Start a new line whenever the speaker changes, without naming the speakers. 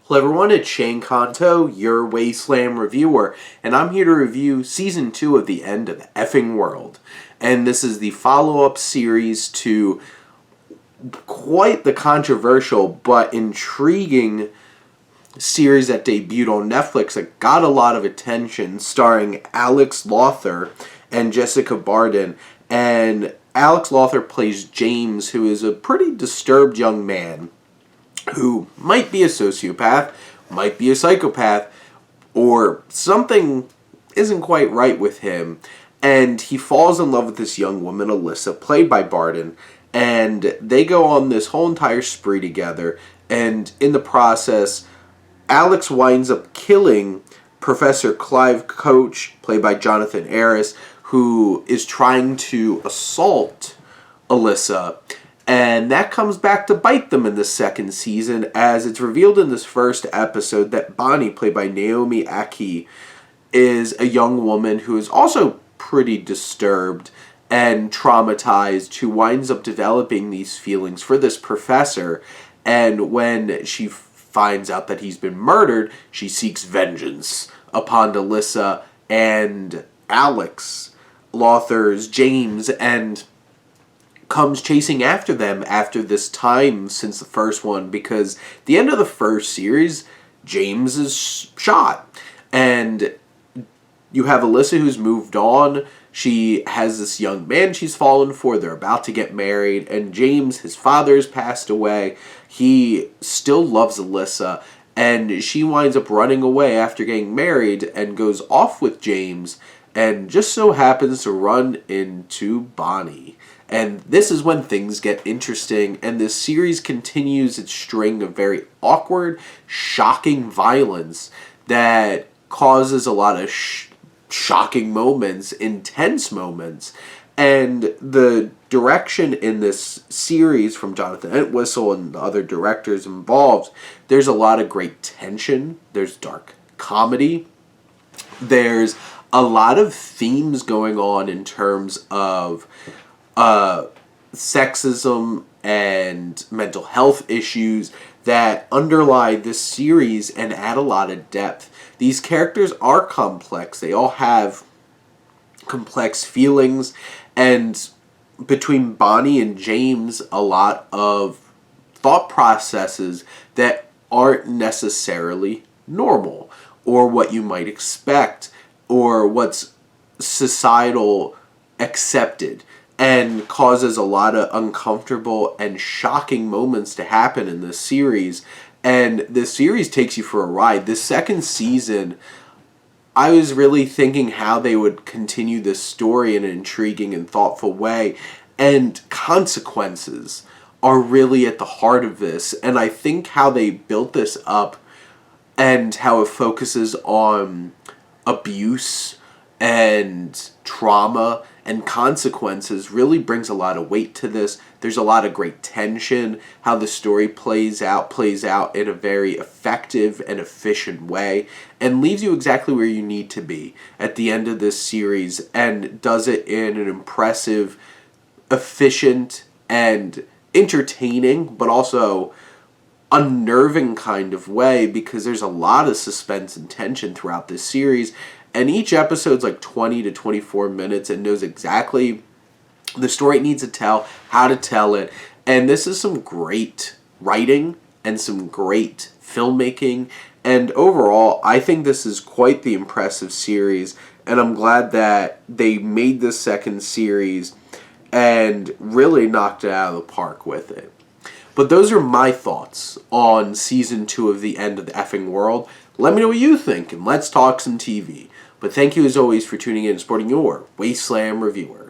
Hello everyone, it's Shane Kanto, your Wasteland reviewer, and I'm here to review Season 2 of The End of the Effing World. And this is the follow-up series to quite the controversial but intriguing series that debuted on Netflix that got a lot of attention, starring Lawther and Jessica Barden. And Lawther plays James, who is a pretty disturbed young man who might be a sociopath, might be a psychopath, or something isn't quite right with him. And he falls in love with this young woman, Alyssa, played by Barden, and they go on this whole entire spree together. And in the process, Alex winds up killing Professor Clive Coach, played by Jonathan Aris, who is trying to assault Alyssa. And that comes back to bite them in the second season, as it's revealed in this first episode that Bonnie, played by Naomi Ackie, is a young woman who is also pretty disturbed and traumatized, who winds up developing these feelings for this professor. And when she finds out that he's been murdered, she seeks vengeance upon Alyssa and Alex, Lawther's James, and comes chasing after them after this time since the first one, because at the end of the first series, James is shot. And you have Alyssa, who's moved on. She has this young man she's fallen for. They're about to get married. And James, his father has passed away. He still loves Alyssa. And she winds up running away after getting married and goes off with James, and just so happens to run into Bonnie. And this is when things get interesting, and this series continues its string of very awkward, shocking violence that causes a lot of shocking moments, intense moments. And the direction in this series from Jonathan Entwistle and the other directors involved, there's a lot of great tension, there's dark comedy, there's a lot of themes going on in terms of sexism and mental health issues that underlie this series and add a lot of depth. These characters are complex. They all have complex feelings, and between Bonnie and James, a lot of thought processes that aren't necessarily normal or what you might expect or what's societal accepted, and causes a lot of uncomfortable and shocking moments to happen in this series. And this series takes you for a ride. This second season, I was really thinking how they would continue this story in an intriguing and thoughtful way. And consequences are really at the heart of this. And I think how they built this up and how it focuses on abuse and trauma and consequences really brings a lot of weight to this. There's a lot of great tension. How the story plays out in a very effective and efficient way, and leaves you exactly where you need to be at the end of this series, and does it in an impressive, efficient, and entertaining, but also unnerving kind of way, because there's a lot of suspense and tension throughout this series. And each episode's like 20 to 24 minutes and knows exactly the story it needs to tell, how to tell it. And this is some great writing and some great filmmaking. And overall, I think this is quite the impressive series. And I'm glad that they made this second series and really knocked it out of the park with it. But those are my thoughts on Season 2 of The End of the Effing World. Let me know what you think, and let's talk some TV. But thank you as always for tuning in and supporting your Wasteland reviewer.